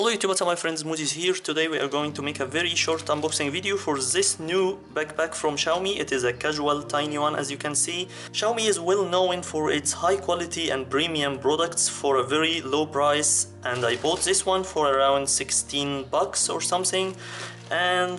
Hello YouTube, what's up my friends, Moody's here. Today we are going to make a very short unboxing video for this new backpack from Xiaomi. It is a casual tiny one, as you can see. Xiaomi is well known for its high quality and premium products for a very low price, and I bought this one for around 16 bucks or something. And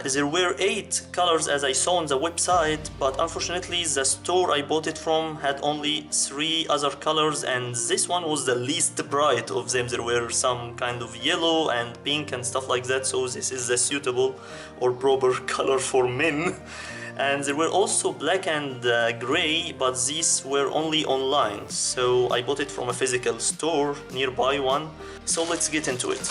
there were 8 colors as I saw on the website, but unfortunately the store I bought it from had only 3 other colors, and this one was the least bright of them. There were some kind of yellow and pink and stuff like that, so this is the suitable or proper color for men. And there were also black and gray, but these were only online, so I bought it from a physical store nearby one. So let's get into it.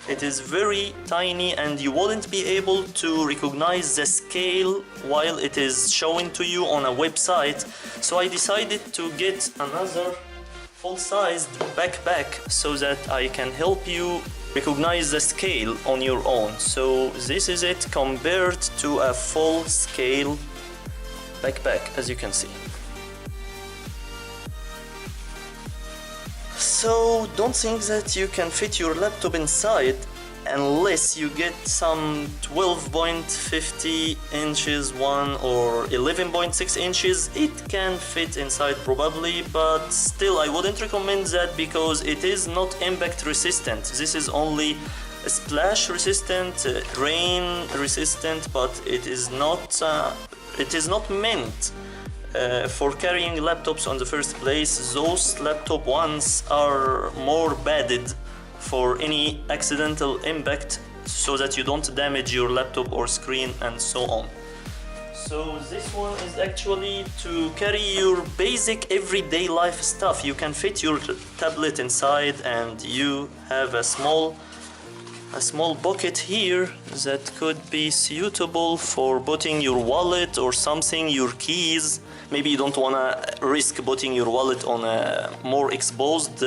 It is very tiny and you wouldn't be able to recognize the scale while it is showing to you on a website. So I decided to get another full-sized backpack so that I can help you recognize the scale on your own. So this is it compared to a full-scale backpack, as you can see. So don't think that you can fit your laptop inside unless you get some 12.50 inches one or 11.6 inches. It can fit inside probably, but still I wouldn't recommend that because it is not impact resistant. This is only splash resistant, rain resistant, but it is not meant for carrying laptops on the first place. Those laptop ones are more padded for any accidental impact so that you don't damage your laptop or screen and so on. So this one is actually to carry your basic everyday life stuff. You can fit your tablet inside, and you have a small pocket here that could be suitable for putting your wallet or something, your keys. Maybe you don't want to risk putting your wallet on a more exposed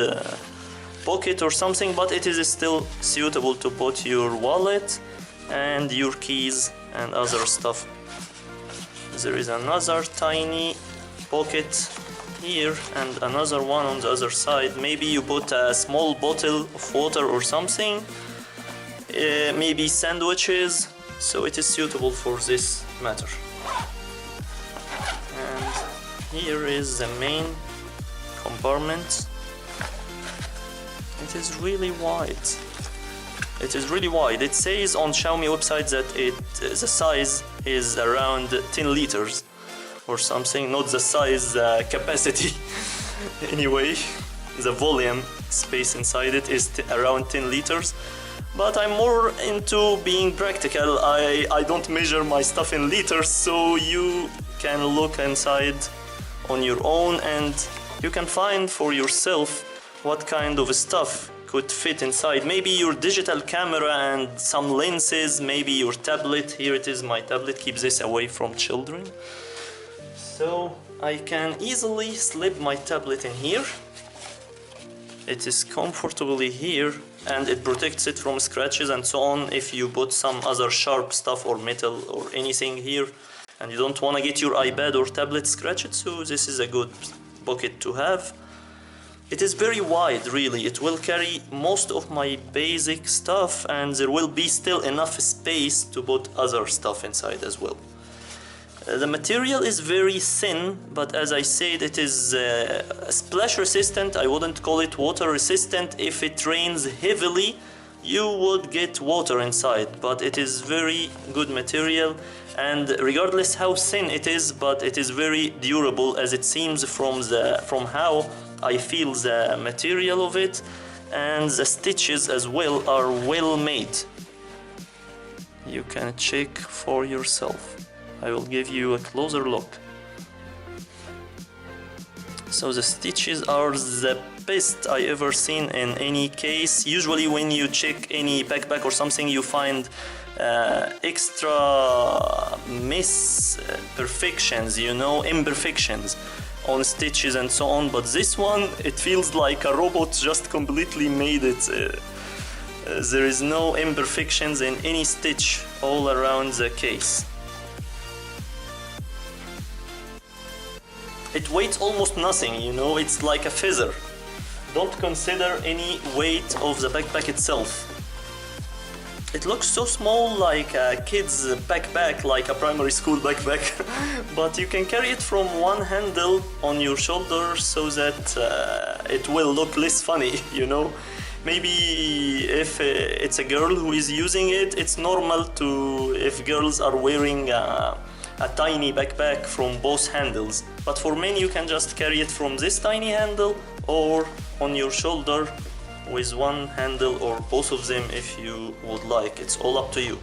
pocket or something, but it is still suitable to put your wallet and your keys and other stuff. There is another tiny pocket here and another one on the other side. Maybe you put a small bottle of water or something, maybe sandwiches, so it is suitable for this matter. Here is the main compartment. It is really wide. It is really wide. It says on Xiaomi website that the size is around 10 liters or something, not the size, capacity. Anyway, the volume space inside it is around 10 liters. But I'm more into being practical. I don't measure my stuff in liters, so you can look inside on your own and you can find for yourself what kind of stuff could fit inside. Maybe your digital camera and some lenses, maybe your tablet. Here it is, my tablet. Keep this away from children. So I can easily slip my tablet in here. It is comfortably here and it protects it from scratches and so on if you put some other sharp stuff or metal or anything here and you don't want to get your iPad or tablet scratched, so this is a good pocket to have. It is very wide, really. It will carry most of my basic stuff and there will be still enough space to put other stuff inside as well. The material is very thin, but as I said, it is splash resistant. I wouldn't call it water resistant. If it rains heavily, you would get water inside, but it is very good material, and regardless how thin it is, but it is very durable, as it seems from how I feel the material of it, and the stitches as well are well made. You can check for yourself. I will give you a closer look. So the stitches are the best I ever seen in any case. Usually when you check any backpack or something, you find extra imperfections, imperfections on stitches and so on, but this one, it feels like a robot just completely made it. There is no imperfections in any stitch all around the case. It weighs almost nothing, it's like a feather. don't consider any weight of the backpack itself. It looks so small, like a kid's backpack, like a primary school backpack, but you can carry it from one handle on your shoulder so that it will look less funny, you know? Maybe if it's a girl who is using it, it's normal to, if girls are wearing a tiny backpack from both handles. But for men, you can just carry it from this tiny handle or on your shoulder with one handle, or both of them if you would like. It's all up to you.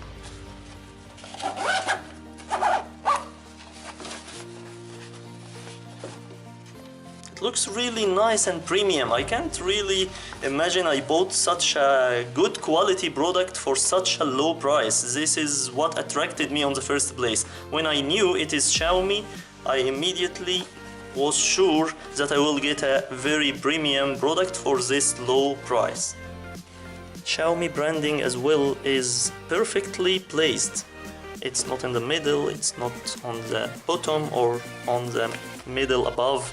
It looks really nice and premium. I can't really imagine I bought such a good quality product for such a low price. This is what attracted me on the first place. When I knew it is Xiaomi, I immediately was sure that I will get a very premium product for this low price. Xiaomi branding as well is perfectly placed. It's not in the middle, it's not on the bottom or on the middle above.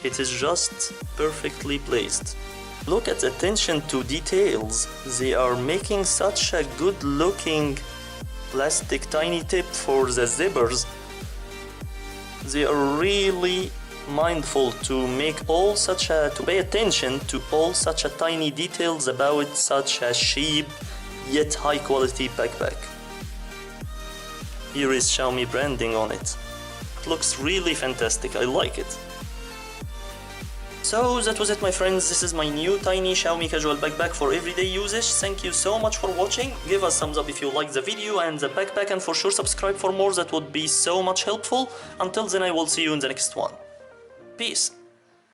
It is just perfectly placed. Look at the attention to details. They are making such a good looking plastic tiny tip for the zippers. They are really mindful to pay attention to all such a tiny details about such a cheap yet high quality backpack. Here is Xiaomi branding on it. It looks really fantastic, I like it. So that was it, my friends. This is my new tiny Xiaomi casual backpack for everyday usage. Thank you so much for watching. Give us thumbs up if you liked the video and the backpack, and for sure subscribe for more. That would be so much helpful. Until then, I will see you in the next one. Peace.